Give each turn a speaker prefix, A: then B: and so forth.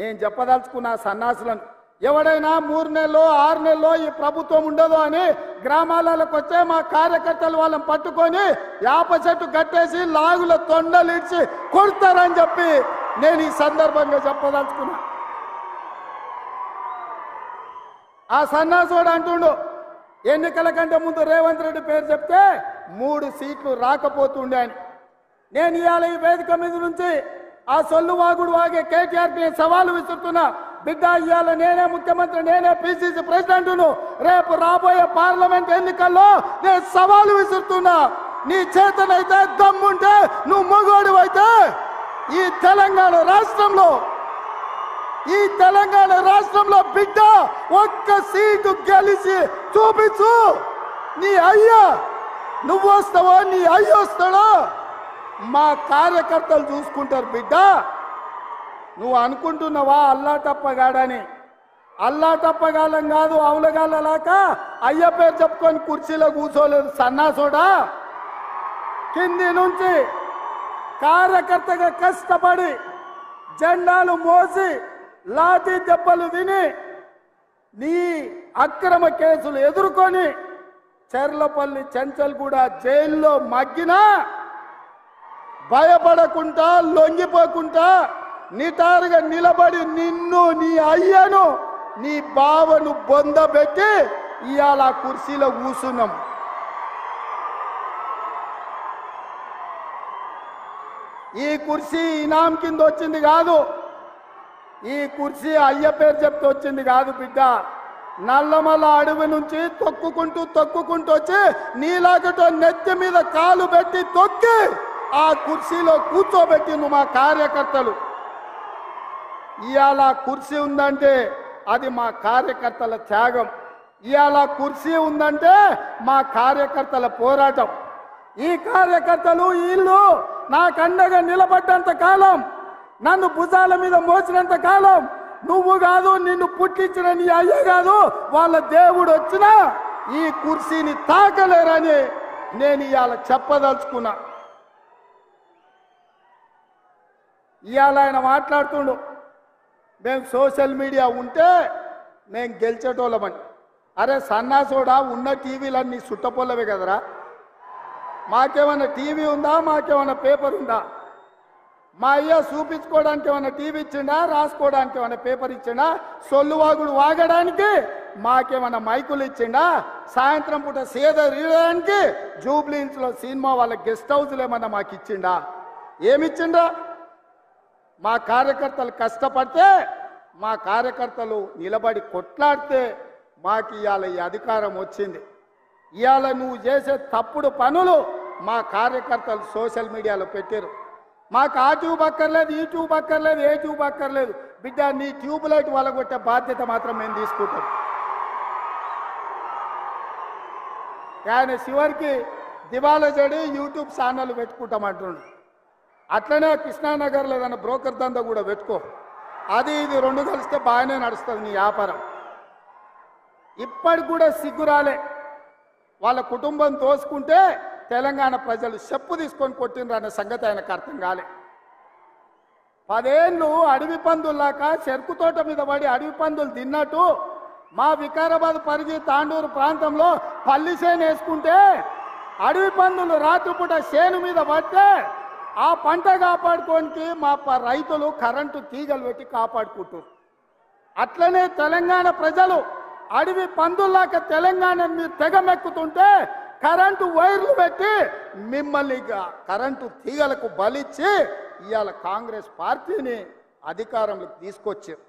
A: నేను చెప్పదలుచుకున్న సన్నాసులను ఎవడైనా 3 నెలల్లో 6 నెలల్లో ఈ ప్రభుత్వం ఉండదు అని గ్రామాలకు వచ్చే మా కార్యకర్తలు వాళ్ళని పట్టుకొని యాప చెట్టు కట్టేసి లాగుల తొండలిడ్చి కొడతారని చెప్పి నేను ఈ సందర్భంగా చెప్పదలుచుకున్నా. ఆ సన్నాసుడు అంటుండు ఎన్నికల కంటే ముందు రేవంత్ రెడ్డి పేరు చెప్తే 3 సీట్లు రాకపోతుండే అని. నేను ఇవాళ ఈ వేదిక మీద నుంచి ఆ సొల్లు వాగుడు వాగే కేటీఆర్కి నేను సవాలు విసురుతున్నా. బిడ్డ ఇవాళ నేనే ముఖ్యమంత్రి, నేనే పిసిసి ప్రెసిడెంట్ను. రేపు రాబోయే పార్లమెంట్ ఎన్నికల్లో నేను సవాలు విసురుతున్నా. నీ చేతనైతే దమ్ముంటే నువ్వు మొగోడు అయితే ఈ తెలంగాణ రాష్ట్రంలో బిడ్డ ఒక్క సీటు గెలిచి చూపించు. నీ అయ్యా నువ్వు వస్తావో నీ అయ్య వస్తాడో మా కార్యకర్తలు చూసుకుంటారు. బిడ్డ నువ్వు అనుకుంటున్నావా అల్లా తప్పగాడని? అల్లా తప్పగాలం కాదు, అవులగాలలాక అయ్య పేరు చెప్పుకొని కుర్చీలో కూర్చోలేదు సన్నాసోడా. కింది నుంచి కార్యకర్తగా కష్టపడి జెండాలు మోసి లాఠీ దెబ్బలు విని నీ అక్రమ కేసులు ఎదుర్కొని చెర్లపల్లి చెంచల్గూడ జైల్లో మగ్గినా భయపడకుండా లొంగిపోకుండా నిటారుగా నిలబడి నిన్ను నీ అయ్యను నీ బావను బొందబెట్టి ఇవాళ కుర్చీలో కూర్చున్నాం. ఈ కుర్చీ ఇనాం కింద వచ్చింది కాదు, ఈ కుర్చీ అయ్య పేరు చెప్తే వచ్చింది కాదు బిడ్డ. నల్లమల్ల అడవి నుంచి తొక్కుకుంటూ వచ్చి నీలాగటో నెత్తి మీద కాలు పెట్టి తొక్కి ఆ కుర్చీలో కూర్చోబెట్టిండు మా కార్యకర్తలు. ఇవాళ కుర్చీ ఉందంటే అది మా కార్యకర్తల త్యాగం. ఇవాళ కుర్చీ ఉందంటే మా కార్యకర్తల పోరాటం. ఈ కార్యకర్తలు వీళ్ళు నాకు అండగా నిలబడ్డంత కాలం, నన్ను భుజాల మీద మోసినంత కాలం నువ్వు కాదు, నిన్ను పుట్టించిన నీ అయ్య కాదు, వాళ్ళ దేవుడు వచ్చినా ఈ కుర్చీని తాకలేరని నేను ఇవాళ చెప్పదలుచుకున్నా. ఇవాళ ఆయన మాట్లాడుతుండు మేము సోషల్ మీడియా ఉంటే మేము గెలిచేటోళ్ళమని. అరే సన్నాసోడా, ఉన్న టీవీలన్నీ సుట్టపొల్లవే కదరా. మాకేమన్నా టీవీ ఉందా? మాకేమన్నా పేపర్ ఉందా? మా అయ్య చూపించుకోవడానికి ఏమన్నా టీవీ ఇచ్చిండా? రాసుకోవడానికి ఏమన్నా పేపర్ ఇచ్చిండా? సొల్లువాగుడు వాగడానికి మాకేమన్నా మైకులు ఇచ్చిండా? సాయంత్రం పూట సేద తీయడానికి జూబ్లీహిల్స్లో సినిమా వాళ్ళ గెస్ట్ హౌస్లు ఏమన్నా మాకు ఇచ్చిండా? ఏమిచ్చిండా? మా కార్యకర్తలు కష్టపడితే, మా కార్యకర్తలు నిలబడి కొట్లాడితే మాకు ఇవాళ ఈ అధికారం వచ్చింది. ఇవాళ నువ్వు చేసే తప్పుడు పనులు మా కార్యకర్తలు సోషల్ మీడియాలో పెట్టారు. మాకు ఆ ట్యూబ్ అక్కర్లేదు, ఈ ట్యూబ్ అక్కర్లేదు, ఏ ట్యూబ్ అక్కర్లేదు. బిడ్డ నీ ట్యూబ్ లైట్ వలగొట్టే బాధ్యత మాత్రం మేము తీసుకుంటాం. ఆయన చివరికి దివాలా చెడి యూట్యూబ్ ఛానల్ పెట్టుకుంటామంటుండు. అట్లనే కృష్ణానగర్లో ఏదైనా బ్రోకర్ దందా కూడా పెట్టుకో. అది ఇది 2 కలిస్తే బాగానే నడుస్తుంది నీ వ్యాపారం. ఇప్పటికి కూడా సిగ్గురాలే. వాళ్ళ కుటుంబం తోసుకుంటే తెలంగాణ ప్రజలు చెప్పు తీసుకొని కొట్టినరు అనే సంగతి ఆయనకు అర్థం కాలే. 10 ఏళ్ళు అడవి పందుల్లాక చెరుకు తోట మీద పడి అడవి పందులు తిన్నట్టు మా వికారాబాద్ పరిధి తాండూరు ప్రాంతంలో పల్లి చేను వేసుకుంటే అడవి పందులు రాత్రిపూట చేను మీద పడితే ఆ పంట కాపాడుకోనికి మా రైతులు కరెంటు తీగలు పెట్టి కాపాడుకుంటారు. అట్లనే తెలంగాణ ప్రజలు అడవి పందుల్లాక తెలంగాణ మీరు తెగమెక్కుతుంటే కరెంటు వైర్లు పెట్టి మిమ్మల్ని కరెంటు తీగలకు బలిచ్చి ఇవాళ కాంగ్రెస్ పార్టీని అధికారంలోకి తీసుకొచ్చారు.